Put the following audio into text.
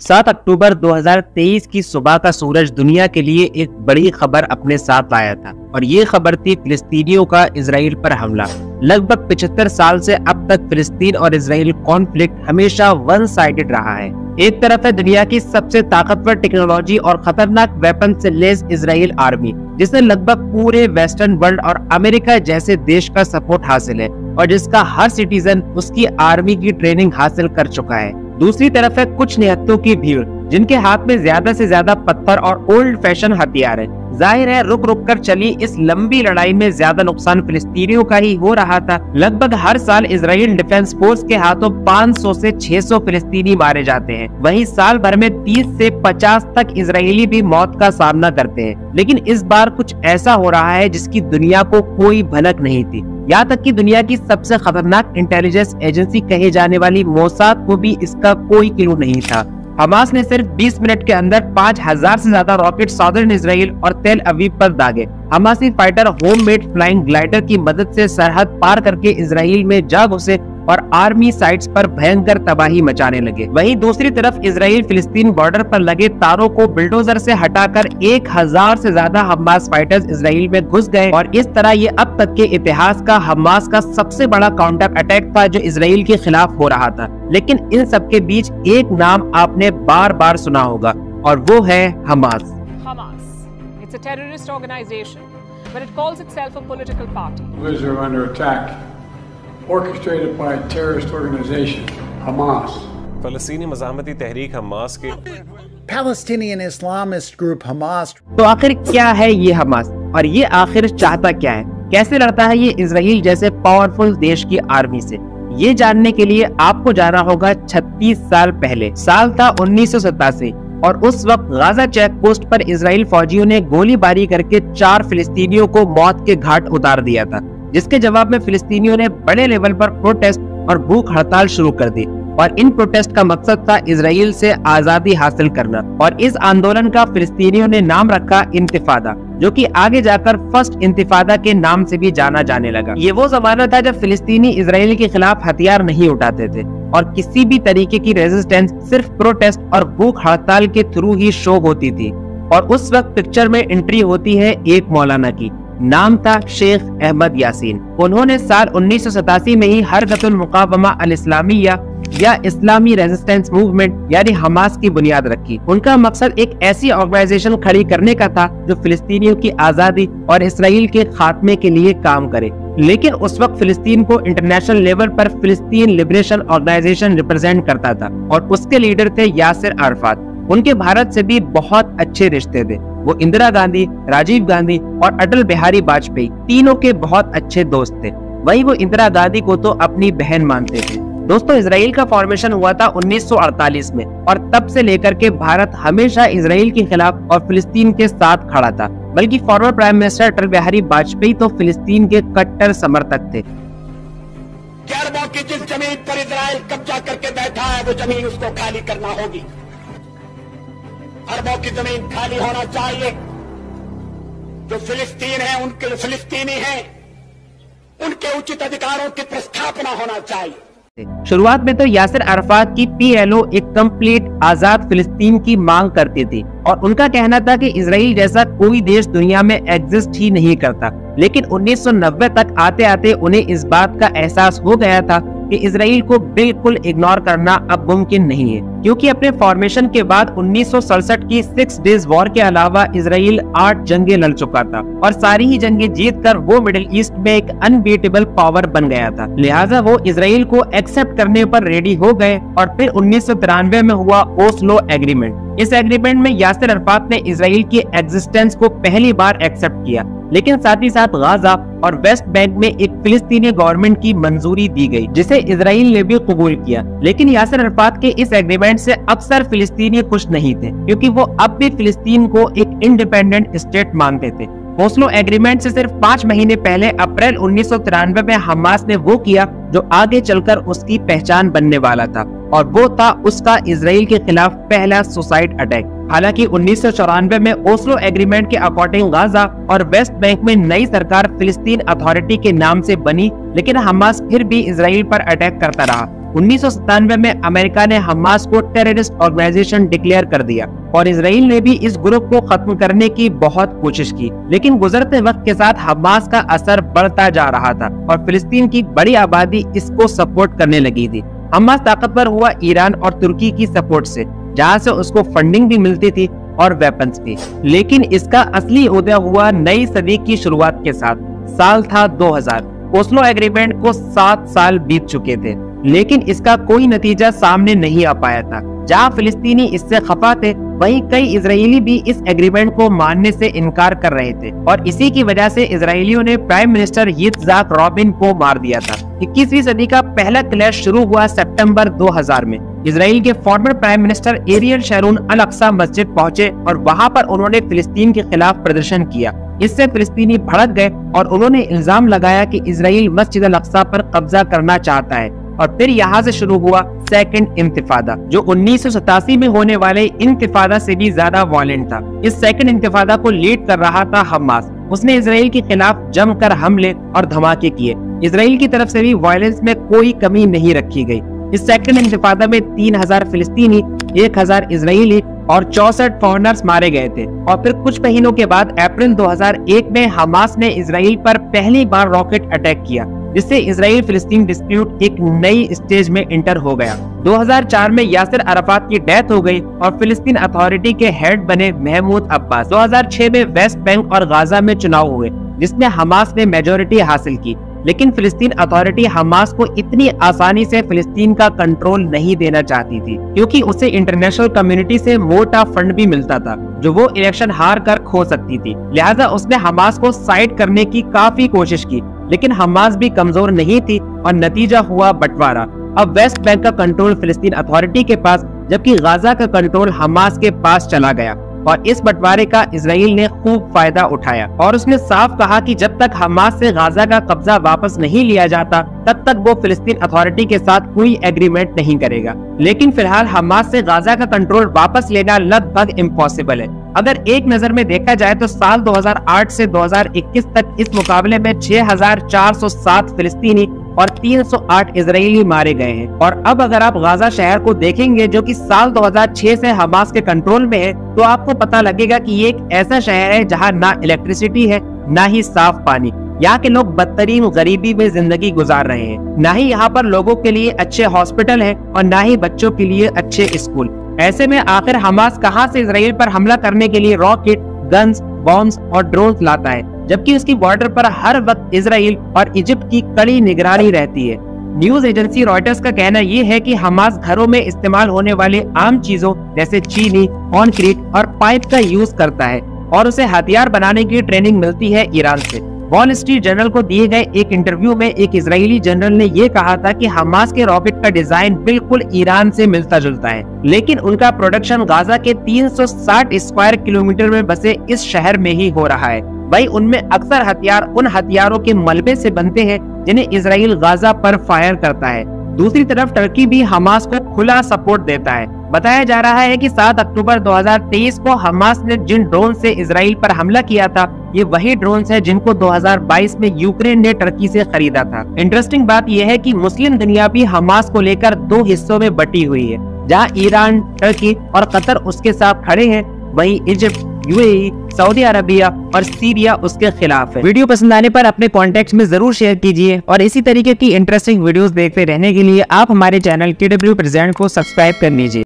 7 अक्टूबर 2023 की सुबह का सूरज दुनिया के लिए एक बड़ी खबर अपने साथ लाया था और ये खबर थी फिलिस्तीनियों का इजराइल पर हमला। लगभग 75 साल से अब तक फिलिस्तीन और इजराइल कॉन्फ्लिक्ट हमेशा वन साइडेड रहा है। एक तरफ है दुनिया की सबसे ताकतवर टेक्नोलॉजी और खतरनाक वेपन से लैस इजराइल आर्मी, जिसने लगभग पूरे वेस्टर्न वर्ल्ड और अमेरिका जैसे देश का सपोर्ट हासिल है और जिसका हर सिटीजन उसकी आर्मी की ट्रेनिंग हासिल कर चुका है। दूसरी तरफ है कुछ निहत्तों की भीड़, जिनके हाथ में ज्यादा से ज्यादा पत्थर और ओल्ड फैशन हथियार है। जाहिर है रुक रुक कर चली इस लंबी लड़ाई में ज्यादा नुकसान फिलिस्तीनियों का ही हो रहा था। लगभग हर साल इजराइल डिफेंस फोर्स के हाथों 500 से 600 फिलिस्तीनी मारे जाते हैं। वहीं साल भर में 30 से 50 तक इजरायली भी मौत का सामना करते हैं। लेकिन इस बार कुछ ऐसा हो रहा है जिसकी दुनिया को कोई भनक नहीं थी। यहाँ तक कि दुनिया की सबसे खतरनाक इंटेलिजेंस एजेंसी कहे जाने वाली मोसाद को भी इसका कोई क्लू नहीं था। हमास ने सिर्फ 20 मिनट के अंदर 5000 से ज्यादा रॉकेट साउदर्न इजराइल और तेल अवीव पर दागे। हमासी फाइटर होममेड फ्लाइंग ग्लाइडर की मदद से सरहद पार करके इजराइल में जा घुसे और आर्मी साइट्स पर भयंकर तबाही मचाने लगे। वहीं दूसरी तरफ इजराइल फिलिस्तीन बॉर्डर पर लगे तारों को बुलडोजर से हटाकर 1000 से ज्यादा हमास फाइटर्स इजराइल में घुस गए और इस तरह ये अब तक के इतिहास का हमास का सबसे बड़ा काउंटर अटैक था जो इजराइल के खिलाफ हो रहा था। लेकिन इन सब के बीच एक नाम आपने बार बार सुना होगा और वो है Hamas. It's a terrorist organization, but it calls itself a political party. Israel under attack, orchestrated by a terrorist organization, Hamas. फलस्तीनी मज़ाहमती तहरीक हमास के Palestinian Islamist group Hamas. तो आखिर क्या है ये हमास और ये आखिर चाहता क्या है? कैसे लड़ता है ये इजराइल जैसे पावरफुल देश की आर्मी से? ये जानने के लिए आपको जाना होगा 36 साल पहले। साल था 1987 और उस वक्त गाजा चेक पोस्ट पर इजराइल फौजियों ने गोलीबारी करके 4 फिलिस्तीनियों को मौत के घाट उतार दिया था, जिसके जवाब में फिलिस्तीनियों ने बड़े लेवल पर प्रोटेस्ट और भूख हड़ताल शुरू कर दी और इन प्रोटेस्ट का मकसद था इजराइल से आजादी हासिल करना। और इस आंदोलन का फिलिस्तीनियों ने नाम रखा इंतिफादा, जो कि आगे जाकर फर्स्ट इंतिफादा के नाम से भी जाना जाने लगा। ये वो जमाना था जब फिलिस्तीनी इजराइल के खिलाफ हथियार नहीं उठाते थे और किसी भी तरीके की रेजिस्टेंस सिर्फ प्रोटेस्ट और भूख हड़ताल के थ्रू ही शो होती थी। और उस वक्त पिक्चर में एंट्री होती है एक मौलाना की, नाम था शेख अहमद यासीन। उन्होंने साल 1987 में ही हरकतुल मुकावमा अल इस्लामिया या इस्लामी रेजिस्टेंस मूवमेंट यानी हमास की बुनियाद रखी। उनका मकसद एक ऐसी ऑर्गेनाइजेशन खड़ी करने का था जो फिलिस्तीनियों की आजादी और इसराइल के खात्मे के लिए काम करे। लेकिन उस वक्त फिलिस्तीन को इंटरनेशनल लेवल पर फिलिस्तीन लिबरेशन ऑर्गेनाइजेशन रिप्रेजेंट करता था और उसके लीडर थे यासिर अराफात। उनके भारत से भी बहुत अच्छे रिश्ते थे। वो इंदिरा गांधी, राजीव गांधी और अटल बिहारी वाजपेयी तीनों के बहुत अच्छे दोस्त थे। वहीं वो इंदिरा गांधी को तो अपनी बहन मानते थे। दोस्तों, इजराइल का फॉर्मेशन हुआ था 1948 में और तब से लेकर के भारत हमेशा इजराइल के खिलाफ और फिलिस्तीन के साथ खड़ा था। बल्कि former prime minister Atal Bihari Vajpayee तो फिलिस्तीन के कट्टर समर्थक थे। अरबों की जिस जमीन पर इजराइल कब्जा करके बैठा है वो जमीन उसको खाली करना होगी। अरबों की जमीन खाली होना चाहिए। जो फिलिस्तीन है उनके फिलिस्तीनी हैं, उनके उचित अधिकारों की प्रस्थापना होना चाहिए। शुरुआत में तो यासिर अराफात की PLO एक कंप्लीट आजाद फिलिस्तीन की मांग करती थी और उनका कहना था कि इजराइल जैसा कोई देश दुनिया में एग्जिस्ट ही नहीं करता। लेकिन 1990 तक आते आते उन्हें इस बात का एहसास हो गया था कि इजराइल को बिल्कुल इग्नोर करना अब मुमकिन नहीं है, क्योंकि अपने फॉर्मेशन के बाद 1967 की 6 डेज वॉर के अलावा इजराइल 8 जंगें लड़ चुका था और सारी ही जंगें जीतकर वो मिडिल ईस्ट में एक अनबीटेबल पावर बन गया था। लिहाजा वो इजराइल को एक्सेप्ट करने पर रेडी हो गए और फिर 1993 में हुआ ओस्लो एग्रीमेंट। इस एग्रीमेंट में यासिर अराफात ने इजराइल की एग्जिस्टेंस को पहली बार एक्सेप्ट किया, लेकिन साथ ही साथ गाजा और वेस्ट बैंक में एक फिलिस्तीनी गवर्नमेंट की मंजूरी दी गई, जिसे इजराइल ने भी कबूल किया। लेकिन यासिर अराफात के इस एग्रीमेंट से अक्सर फिलिस्तीनी खुश नहीं थे, क्योंकि वो अब भी फिलिस्तीन को एक इंडिपेंडेंट स्टेट मानते थे। ओस्लो एग्रीमेंट से सिर्फ 5 महीने पहले अप्रैल 1993 में हमास ने वो किया जो आगे चलकर उसकी पहचान बनने वाला था, और वो था उसका इजराइल के खिलाफ पहला सुसाइड अटैक। हालांकि 1994 में ओस्लो एग्रीमेंट के अकॉर्डिंग गाजा और वेस्ट बैंक में नई सरकार फिलिस्तीन अथॉरिटी के नाम से बनी, लेकिन हमास फिर भी इजराइल पर अटैक करता रहा 1997 में अमेरिका ने हमास को टेररिस्ट ऑर्गेनाइजेशन डिक्लेयर कर दिया और इसराइल ने भी इस ग्रुप को खत्म करने की बहुत कोशिश की, लेकिन गुजरते वक्त के साथ हमास का असर बढ़ता जा रहा था और फिलिस्तीन की बड़ी आबादी इसको सपोर्ट करने लगी थी। हमास ताकतवर हुआ ईरान और तुर्की की सपोर्ट से, जहाँ से उसको फंडिंग भी मिलती थी और वेपन्स भी। लेकिन इसका असली उदय हुआ नई सदी की शुरुआत के साथ। साल था 2000। ओस्लो एग्रीमेंट को 7 साल बीत चुके थे, लेकिन इसका कोई नतीजा सामने नहीं आ पाया था। जहां फिलिस्तीनी इससे खफा थे, वहीं कई इजरायली भी इस एग्रीमेंट को मानने से इनकार कर रहे थे और इसी की वजह से इजरायलियों ने प्राइम मिनिस्टर यित्ज़हाक राबिन को मार दिया था। 21वीं सदी का पहला क्लैश शुरू हुआ सितंबर 2000 में। इजराइल के फॉर्मर प्राइम मिनिस्टर एरियल शैरून अल अक्सा मस्जिद पहुंचे और वहां पर उन्होंने फिलिस्तीन के खिलाफ प्रदर्शन किया। इससे फिलिस्तीनी भड़क गए और उन्होंने इल्जाम लगाया कि इजराइल मस्जिद अल अक्सा पर कब्जा करना चाहता है और फिर यहाँ से शुरू हुआ सेकंड इंतिफादा, जो 1987 में होने वाले इंतिफादा से भी ज्यादा वायलेंट था। इस सेकंड इंतिफादा को लीड कर रहा था हमास। उसने इजराइल के खिलाफ जमकर हमले और धमाके किए। इजराइल की तरफ से भी वायलेंस में कोई कमी नहीं रखी गई। इस सेकंड इंतिफादा में 3000 फिलिस्तीनी, 1000 इजरायली और 64 फॉरेनर्स मारे गए थे। और फिर कुछ महीनों के बाद अप्रैल 2001 में हमास ने इजराइल पर पहली बार रॉकेट अटैक किया, जिससे इजराइल फिलिस्तीन डिस्प्यूट एक नई स्टेज में इंटर हो गया। 2004 में यासिर अराफात की डेथ हो गई और फिलिस्तीन अथॉरिटी के हेड बने महमूद अब्बास। 2006 में वेस्ट बैंक और गाजा में चुनाव हुए, जिसमें हमास ने मेजोरिटी हासिल की, लेकिन फिलिस्तीन अथॉरिटी हमास को इतनी आसानी से फिलिस्तीन का कंट्रोल नहीं देना चाहती थी, क्योंकि उसे इंटरनेशनल कम्युनिटी से मोटा फंड भी मिलता था, जो वो इलेक्शन हार कर खो सकती थी। लिहाजा उसने हमास को साइड करने की काफी कोशिश की, लेकिन हमास भी कमजोर नहीं थी और नतीजा हुआ बंटवारा। अब वेस्ट बैंक का कंट्रोल फिलिस्तीन अथॉरिटी के पास, जबकि गाजा का कंट्रोल हमास के पास चला गया और इस बंटवारे का इजराइल ने खूब फायदा उठाया और उसने साफ कहा कि जब तक हमास से गाजा का कब्जा वापस नहीं लिया जाता, तब तक वो फिलिस्तीन अथॉरिटी के साथ कोई एग्रीमेंट नहीं करेगा। लेकिन फिलहाल हमास से गाजा का कंट्रोल वापस लेना लगभग इम्पॉसिबल है। अगर एक नजर में देखा जाए तो साल 2008 से 2021 तक इस मुकाबले में 6407 फिलिस्तीनी और 308 इजरायली मारे गए हैं। और अब अगर आप गाजा शहर को देखेंगे, जो कि साल 2006 से हमास के कंट्रोल में है, तो आपको पता लगेगा कि ये एक ऐसा शहर है जहां ना इलेक्ट्रिसिटी है, ना ही साफ पानी। यहाँ के लोग बदतरीन गरीबी में जिंदगी गुजार रहे हैं। ना ही यहाँ पर लोगों के लिए अच्छे हॉस्पिटल है और ना ही बच्चों के लिए अच्छे स्कूल। ऐसे में आखिर हमास कहां से इजराइल पर हमला करने के लिए रॉकेट, गन्स, बॉम्ब्स और ड्रोन्स लाता है, जबकि उसकी बॉर्डर पर हर वक्त इजराइल और इजिप्ट की कड़ी निगरानी रहती है। न्यूज एजेंसी रॉयटर्स का कहना ये है कि हमास घरों में इस्तेमाल होने वाले आम चीजों जैसे चीनी, कंक्रीट और पाइप का यूज करता है और उसे हथियार बनाने की ट्रेनिंग मिलती है ईरान से। वॉल स्ट्रीट जर्नल को दिए गए एक इंटरव्यू में एक इजरायली जनरल ने ये कहा था कि हमास के रॉकेट का डिजाइन बिल्कुल ईरान से मिलता जुलता है, लेकिन उनका प्रोडक्शन गाजा के 360 स्क्वायर किलोमीटर में बसे इस शहर में ही हो रहा है। भाई उनमें अक्सर हथियार उन हथियारों के मलबे से बनते हैं जिन्हें इजराइल गाजा पर फायर करता है। दूसरी तरफ टर्की भी हमास को खुला सपोर्ट देता है। बताया जा रहा है कि 7 अक्टूबर 2023 को हमास ने जिन ड्रोन से इजराइल पर हमला किया था, ये वही ड्रोन्स हैं जिनको 2022 में यूक्रेन ने टर्की से खरीदा था। इंटरेस्टिंग बात यह है कि मुस्लिम दुनिया भी हमास को लेकर 2 हिस्सों में बटी हुई है, जहां ईरान, टर्की और कतर उसके साथ खड़े हैं, वहीं इजिप्ट, यूएई, सऊदी अरबिया और सीरिया उसके खिलाफ है। वीडियो पसंद आने पर अपने कॉन्टेक्ट में जरूर शेयर कीजिए और इसी तरीके की इंटरेस्टिंग वीडियोस देखते रहने के लिए आप हमारे चैनल KW प्रेजेंट को सब्सक्राइब कर लीजिए।